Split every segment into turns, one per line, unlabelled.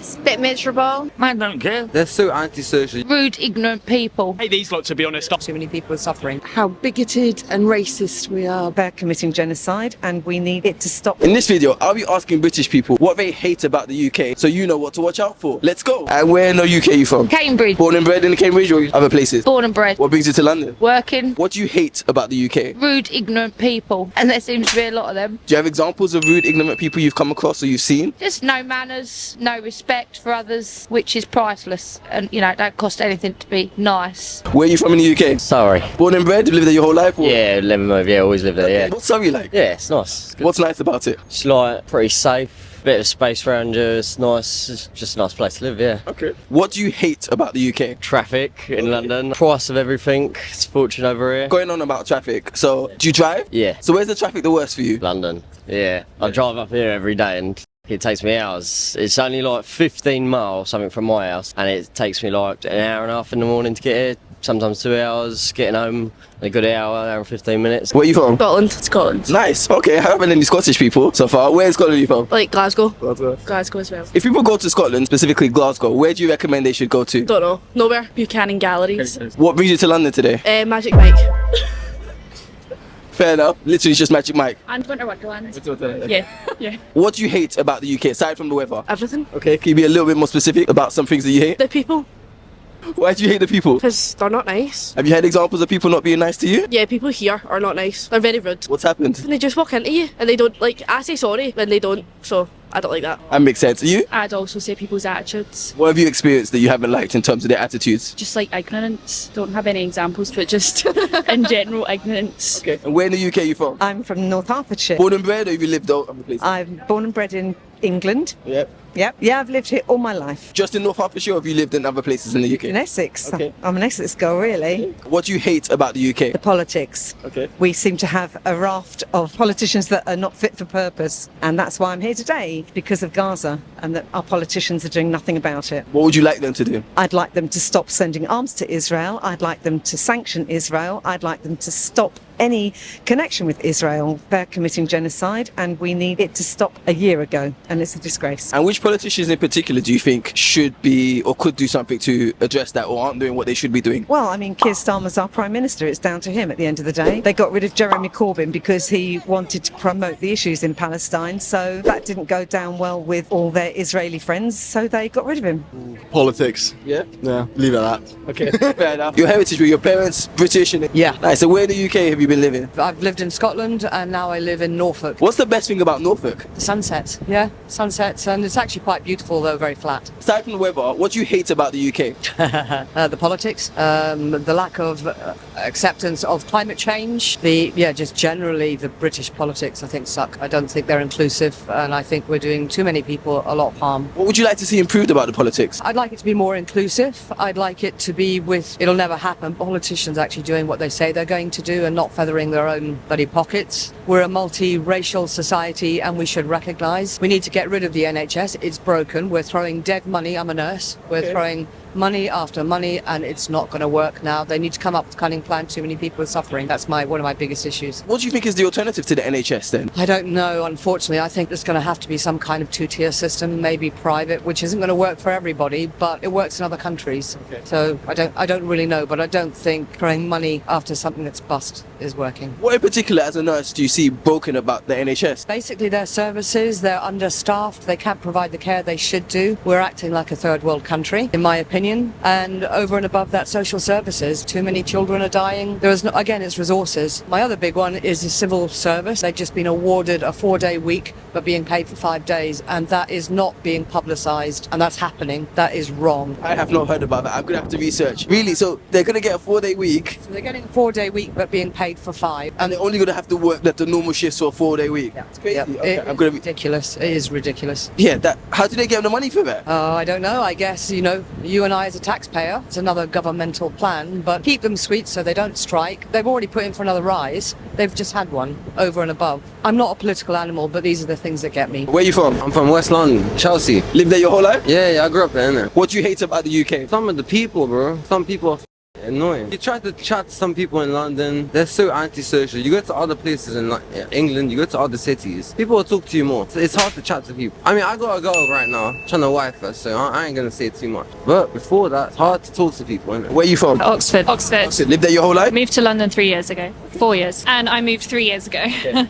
It's a bit miserable.
I don't care.
They're so antisocial.
Rude, ignorant people.
Hey, these lot, to be honest.
Too many people are suffering.
How bigoted and racist we are. They're committing genocide and we need it to stop.
In this video, I'll be asking British people what they hate about the UK, so you know what to watch out for. Let's go. And where in the UK are you from?
Cambridge.
Born and bred in Cambridge or other places?
Born and bred.
What brings you to London?
Working.
What do you hate about the UK?
Rude, ignorant people. And there seems to be a lot of them.
Do you have examples of rude, ignorant people you've come across or you've seen?
Just no manners, no respect for others, which is priceless. And, you know, it don't cost anything to be nice.
Where are you from in the UK?
Sorry.
Born and bred? Lived there your whole life? Or?
Yeah, always lived there, yeah.
What's Surrey like?
Yeah, it's nice.
What's nice about it?
It's like pretty safe, bit of space around you, it's nice, it's just a nice place to live, yeah.
Okay. What do you hate about the UK?
Traffic in London, price of everything, it's a fortune over here.
Going on about traffic, so do you drive?
Yeah.
So where's the traffic the worst for you?
London, yeah. I drive up here every day and it takes me hours. It's only like 15 miles, something from my house, and it takes me like an hour and a half in the morning to get here. Sometimes 2 hours, getting home, a good hour and 15 minutes.
Where are you from?
Scotland.
Nice. Okay, I haven't any Scottish people so far. Where in Scotland are you from?
Like Glasgow.
Glasgow
As well.
If people go to Scotland, specifically Glasgow, where do you recommend they should go to?
Don't know. Nowhere. Buchanan Galleries.
What brings you to London today?
Magic Mike.
Fair enough. Literally just Magic Mike.
And Winter Wonderland. Yeah.
What do you hate about the UK aside from the weather?
Everything.
Okay, can you be a little bit more specific about some things that you hate?
The people.
Why do you hate the people?
Because they're not nice.
Have you had examples of people not being nice to you?
Yeah, people here are not nice. They're very rude.
What's happened?
And they just walk into you and they don't, like, I say sorry when they don't, so I don't like that.
That makes sense. Are you?
I'd also say people's attitudes.
What have you experienced that you haven't liked in terms of their attitudes?
Just like ignorance. Don't have any examples, but just in general ignorance.
Okay. And where in the UK are you from?
I'm from North Hertfordshire.
Born and bred or have you lived out other places?
I'm born and bred in England.
Yep.
Yep. Yeah, I've lived here all my life.
Just in North Hertfordshire or have you lived in other places in the UK?
In Essex.
Okay.
I'm an Essex girl, really.
What do you hate about the UK?
The politics.
Okay.
We seem to have a raft of politicians that are not fit for purpose. And that's why I'm here today, because of Gaza, and that our politicians are doing nothing about it.
What would you like them to do?
I'd like them to stop sending arms to Israel. I'd like them to sanction Israel. I'd like them to stop any connection with Israel. They're committing genocide and we need it to stop a year ago, and it's a disgrace.
And which politicians in particular do you think should be or could do something to address that or aren't doing what they should be doing?
Well, I mean, Keir Starmer's our Prime Minister. It's down to him at the end of the day. They got rid of Jeremy Corbyn because he wanted to promote the issues in Palestine, so that didn't go down well with all their Israeli friends, so they got rid of him.
Politics.
Yeah?
Yeah, leave it at that.
Okay, fair enough. Your heritage, were your parents British? And
Yeah.
Nice. So where in the UK have you been living?
I've lived in Scotland and now I live in Norfolk.
What's the best thing about Norfolk?
The sunsets, yeah, sunsets, and it's actually quite beautiful though, very flat.
Aside from the weather, what do you hate about the UK?
The politics, the lack of acceptance of climate change, just generally the British politics I think suck. I don't think they're inclusive and I think we're doing too many people a lot of harm.
What would you like to see improved about the politics?
I'd like it to be more inclusive. I'd like it to be it'll never happen, politicians actually doing what they say they're going to do and not feathering their own bloody pockets. We're a multi-racial society and we should recognise we need to get rid of the NHS. It's broken. We're throwing dead money. I'm a nurse. We're throwing money after money and it's not going to work now. They need to come up with a cunning plan. Too many people are suffering. That's one of my biggest issues.
What do you think is the alternative to the NHS then?
I don't know, unfortunately. I think there's going to have to be some kind of two-tier system, maybe private, which isn't going to work for everybody, but it works in other countries. Okay. So I don't really know, but I don't think throwing money after something that's bust is working.
What in particular as a nurse do you see broken about the NHS?
Basically their services, they're understaffed, they can't provide the care they should do. We're acting like a third world country, in my opinion. And over and above that, social services. Too many children are dying. Again, it's resources. My other big one is the civil service. They've just been awarded a 4-day week, but being paid for 5 days. And that is not being publicised. And that's happening. That is wrong.
I have not heard about that. I'm going to have to research. Really? So they're going to get a 4-day week?
So they're getting a 4-day week, but being paid for 5.
And they're only going to have to work the normal shifts for a 4-day week?
Yeah.
It's crazy.
Yeah.
Okay,
Ridiculous. It is ridiculous.
Yeah, how do they get the money for that?
I don't know. I guess, you and I as a taxpayer, it's another governmental plan, but keep them sweet so they don't strike. They've already put in for another rise. They've just had one over and above. I'm not a political animal, but these are the things that get me.
Where are you from?
I'm from West London, Chelsea.
Lived there your whole life?
Yeah, I grew up there, innit?
What do you hate about the UK?
Some of the people, bro. Some people are annoying. You try to chat to some people in London, they're so antisocial. You go to other places in like England, you go to other cities, people will talk to you more. It's hard to chat to people. I mean, I got a girl right now, trying to wife her, so I ain't gonna say too much. But before that, it's hard to talk to people, innit?
Where are you from?
Oxford.
Lived there your whole life?
Moved to London 3 years ago. 4 years. And I moved 3 years ago.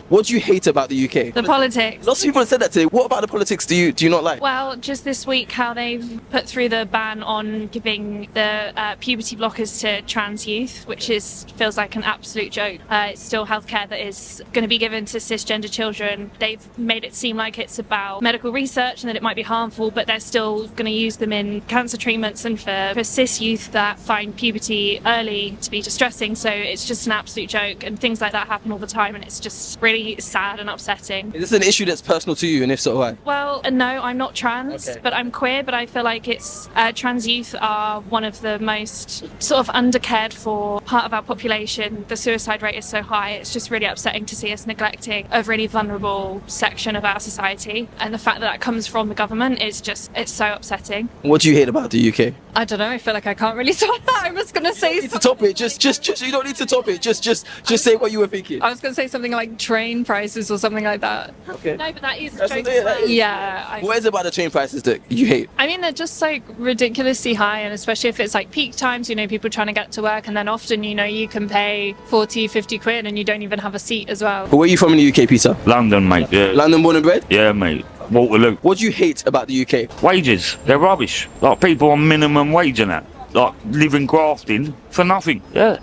What do you hate about the UK?
The politics.
Lots of people have said that today. What about the politics do you not like?
Well, just this week, how they've put through the ban on giving the puberty blockers to trans youth, which feels like an absolute joke. It's still healthcare that is going to be given to cisgender children. They've made it seem like it's about medical research and that it might be harmful, but they're still going to use them in cancer treatments and for cis youth that find puberty early to be distressing. So it's just an absolute joke, and things like that happen all the time, and it's just really sad and upsetting.
Is this an issue that's personal to you, and if so, why?
Well, no, I'm not trans, but I'm queer, but I feel like it's trans youth are one of the most sort of undercared for part of our population. The suicide rate is so high. It's just really upsetting to see us neglecting a really vulnerable section of our society, and the fact that that comes from the government is just, it's so upsetting.
What do you hate about the UK?
I don't know. I feel like I can't really top that. I was going to say
You don't need to top it. Just you don't need to top it. Just say what you were thinking.
I was going to say something like train prices or something like that.
Okay.
No, but that is a
That's
joke
what-
as well.
Yeah.
What is it about the train prices that you hate?
I mean, they're just like ridiculously high, and especially if it's like peak times, you know, people trying to get to work, and then often, you know, you can pay 40, 50 quid and you don't even have a seat as well.
Where are you from in the UK, Peter?
London, mate, yeah.
London born and bred?
Yeah, mate. Waterloo.
What do you hate about the UK?
Wages, they're rubbish. Like people on minimum wage and that. Like living grafting for nothing. Yeah.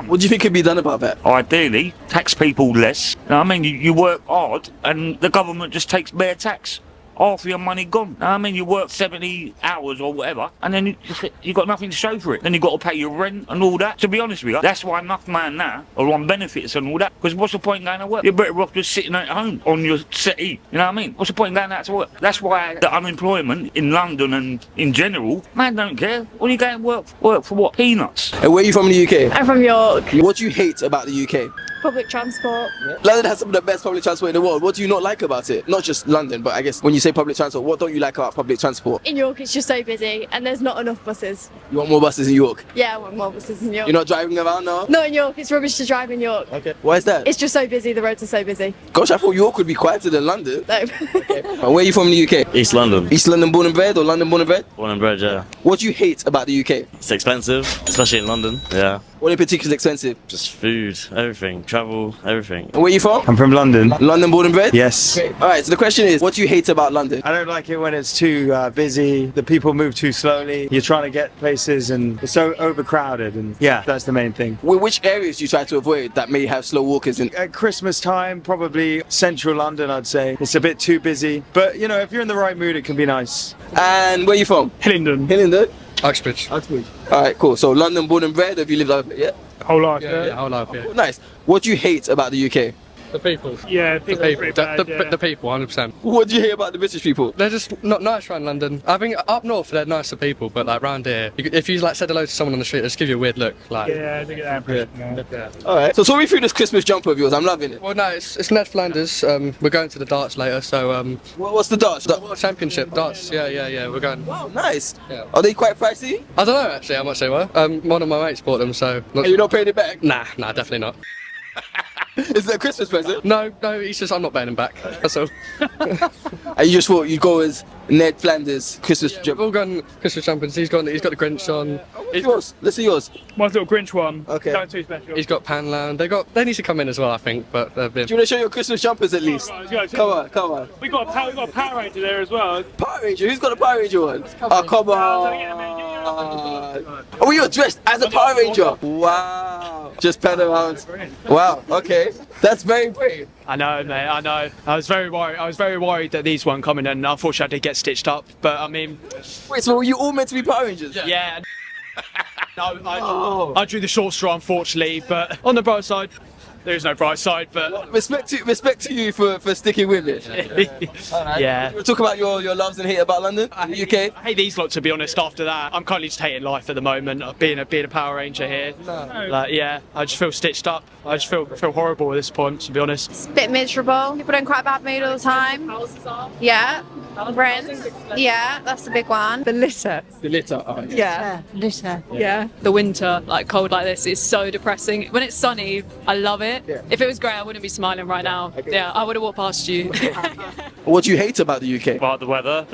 What do you think could be done about that?
Ideally, tax people less. You know what I mean? You work hard and the government just takes bare tax. Half your money gone. You know what I mean, you work 70 hours or whatever, and then you got nothing to show for it. Then you got to pay your rent and all that. To be honest with you, that's why enough man now are on benefits and all that. Because what's the point going to work? You're better off just sitting at home on your settee. You know what I mean? What's the point going out to work? That's why the unemployment in London and in general, man don't care. When you go and work for what? Peanuts.
And where are you from in the UK?
I'm from York.
What do you hate about the UK?
Public transport.
London has some of the best public transport in the world. What do you not like about it? Not just London, but I guess when you say public transport, what don't you like about public transport?
In York, it's just so busy, and there's not enough buses.
You want more buses in York?
Yeah, I want more buses in York.
You're not driving around now?
Not in York. It's rubbish to drive in York.
Okay. Why is that?
It's just so busy. The roads are so busy.
Gosh, I thought York would be quieter than London.
No.
And where are you from in the UK?
East London.
East London born and bred or London born and bred?
Born and bred, yeah.
What do you hate about the UK?
It's expensive, especially in London. Yeah.
What in particular is expensive?
Just food, everything, travel, everything.
And where are you from?
I'm from London.
London born and bred?
Yes.
Okay. Alright, so the question is, what do you hate about London?
I don't like it when it's too busy, the people move too slowly, you're trying to get places and it's so overcrowded, and yeah, that's the main thing.
Which areas do you try to avoid that may have slow walkers in?
At Christmas time, probably central London, I'd say. It's a bit too busy, but you know, if you're in the right mood, it can be nice.
And where are you from?
Hillingdon.
Hillingdon?
Uxbridge.
Uxbridge. Alright, cool. So London born and bred, have you lived over? Yeah?
Whole life,
Yeah, whole life, yeah.
Nice. What do you hate about the UK?
The people.
Yeah,
The people. The people, 100%.
What do you hate about the British people?
They're just not nice around London. I think up north they're nicer people, but like round here, if you like said hello to someone on the street, they just give you a weird look. Like.
Yeah, I think that impression. Yeah.
Alright. So talk me through this Christmas jumper of yours. I'm loving it.
Well, no, it's Ned Flanders. We're going to the darts later, so
What's the darts?
the World Championship darts. Yeah. We're going.
Oh, nice.
Yeah.
Are they quite pricey?
I don't know actually how much they were. One of my mates bought them, so.
Are you not paying it back?
Nah, definitely not.
Is it a Christmas present?
No, he's just I'm not paying him back. That's all.
And you just thought you'd go as Ned Flanders Christmas
We've
jumper?
all gone Christmas jumpers. He's got the Grinch on.
What's yours? Let's see yours.
My little Grinch one.
Okay.
Not too special.
He's got Panland. They need to come in as well, I think. But they've been.
Do you want to show your Christmas jumpers at least? Come on.
We got a Power Ranger there as well.
Power Ranger? Who's got a Power Ranger one? Oh, come on. Oh, you're dressed as a Power Ranger? Wow. Just pan around. Wow, okay. That's very brave.
I know, mate. I know. I was very worried that these weren't coming, and unfortunately, I did get stitched up. But I mean,
wait. So were you all meant to be Power Rangers?
Yeah. No, I drew the short straw, unfortunately. But on the bright side, there is no bright side, but
Respect to you for sticking with it.
yeah.
You talk about your loves and hate about London, UK.
I hate these lot, to be honest. After that, I'm currently just hating life at the moment. Being a Power Ranger here, like yeah, I just feel stitched up. I just feel horrible at this point, to be honest.
It's a bit miserable. People are in quite a bad mood all the time. Yeah. Friends. Yeah, that's the big one.
The litter.
The litter. Oh,
Yeah. Litter. Yeah. The winter, like cold like this, is so depressing. When it's sunny, I love it.
Yeah.
If it was grey, I wouldn't be smiling right now.
Okay.
Yeah, I would have walked past you.
What do you hate about the UK?
Well, the weather,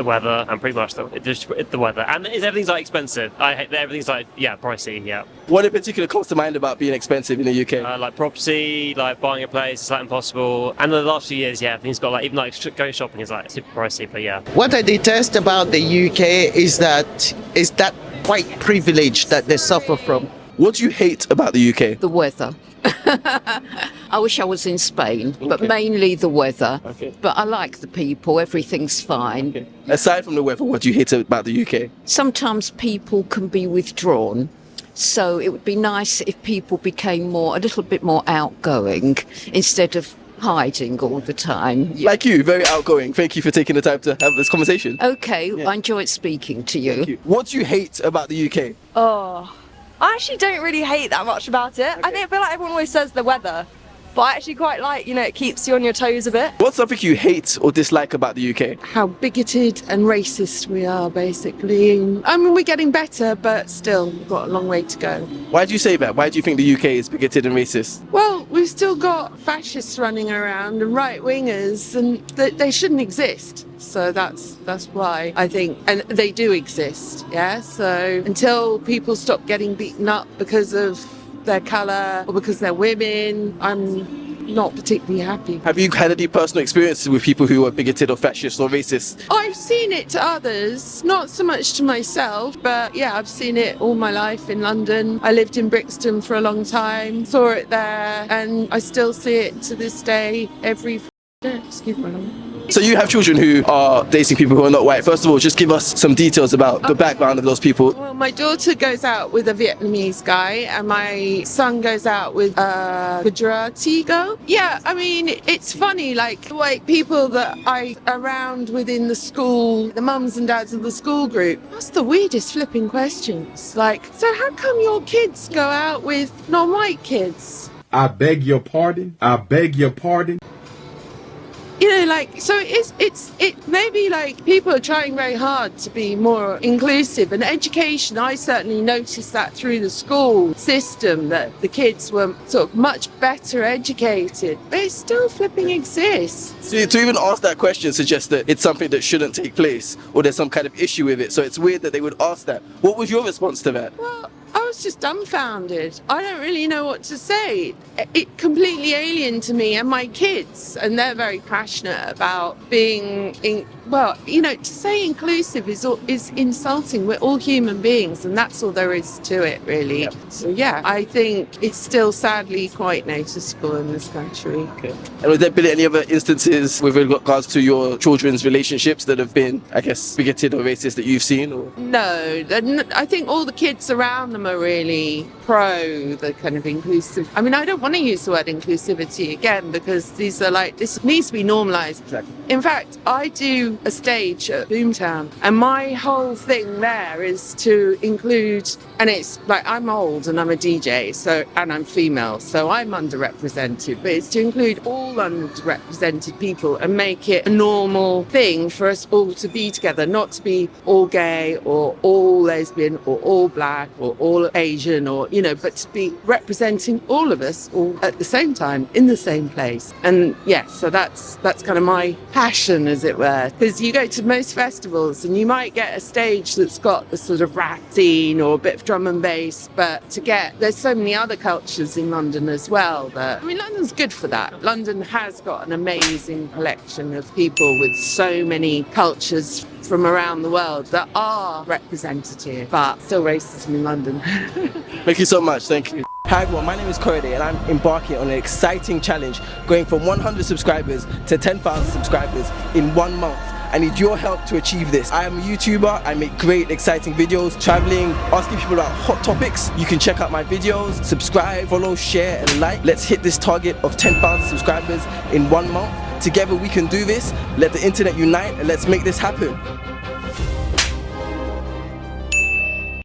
and pretty much the weather. And everything's like expensive. I hate that everything's like, yeah, pricey, yeah.
What in particular comes to mind about being expensive in the UK?
Like property, like buying a place, it's like impossible. And the last few years, yeah, things got like, even like going shopping is like super pricey, but yeah.
What I detest about the UK is that white privilege that they suffer from.
What do you hate about the UK?
The weather. I wish I was in Spain, but mainly the weather.
Okay.
But I like the people, everything's fine.
Okay. Aside from the weather, what do you hate about the UK?
Sometimes people can be withdrawn. So it would be nice if people became a little bit more outgoing instead of hiding all the time.
Like you, very outgoing. Thank you for taking the time to have this conversation.
Okay, I enjoyed speaking to you.
Thank you. What do you hate about the UK?
Oh, I actually don't really hate that much about it. I feel like everyone always says the weather, but I actually quite like, it keeps you on your toes a bit.
What's something you hate or dislike about the UK?
How bigoted and racist we are, basically. I mean, we're getting better, but still, we've got a long way to go.
Why do you say that? Why do you think the UK is bigoted and racist?
Well, we've still got fascists running around and right-wingers, and they shouldn't exist. So that's why I think, and they do exist, yeah? So until people stop getting beaten up because of their colour or because they're women, I'm not particularly happy.
Have you had any personal experiences with people who are bigoted or fascist or racist?
I've seen it to others, not so much to myself, but yeah, I've seen it all my life in London. I lived in Brixton for a long time, saw it there, and I still see it to this day every excuse my language.
So you have children who are dating people who are not white. First of all, just give us some details about the background of those people.
Well, my daughter goes out with a Vietnamese guy and my son goes out with a Gujarati girl. Yeah, I mean, it's funny, like the white people that I around within the school, the mums and dads of the school group, that's the weirdest flipping questions. Like, so how come your kids go out with non-white kids?
I beg your pardon? I beg your pardon?
So it maybe like people are trying very hard to be more inclusive, and education, I certainly noticed that through the school system that the kids were sort of much better educated, but it still flipping exists.
So to even ask that question suggests that it's something that shouldn't take place or there's some kind of issue with it, so it's weird that they would ask that. What was your response to that?
Well, I was just dumbfounded. I don't really know what to say. It completely alien to me and my kids, and they're very passionate about being to say inclusive is insulting. We're all human beings, and that's all there is to it, really. Yep. So yeah, I think it's still sadly quite noticeable in this country.
Okay. And have there been any other instances with regards to your children's relationships that have been, I guess, bigoted or racist that you've seen? Or?
No, I think all the kids around them are really pro the kind of inclusive. I mean, I don't want to use the word inclusivity again because these are like, this needs to be normalised.
Exactly.
In fact, I do a stage at Boomtown, and my whole thing there is to include, and it's like I'm old and I'm a DJ, and I'm female, so I'm underrepresented, but it's to include all underrepresented people and make it a normal thing for us all to be together, not to be all gay or all lesbian or all black or all Asian or, but to be representing all of us all at the same time in the same place. And yeah, so that's kind of my passion, as it were, because you go to most festivals and you might get a stage that's got the sort of rap scene or a bit of drum and bass, but there's so many other cultures in London as well that, I mean, London's good for that. London has got an amazing collection of people with so many cultures from around the world that are representative, but still racism in London.
Thank you so much. Thank you. Hi everyone, my name is Corey and I'm embarking on an exciting challenge going from 100 subscribers to 10,000 subscribers in 1 month. I need your help to achieve this. I am a YouTuber, I make great exciting videos, traveling, asking people about hot topics. You can check out my videos, subscribe, follow, share and like. Let's hit this target of 10,000 subscribers in 1 month. Together we can do this. Let the internet unite and let's make this happen.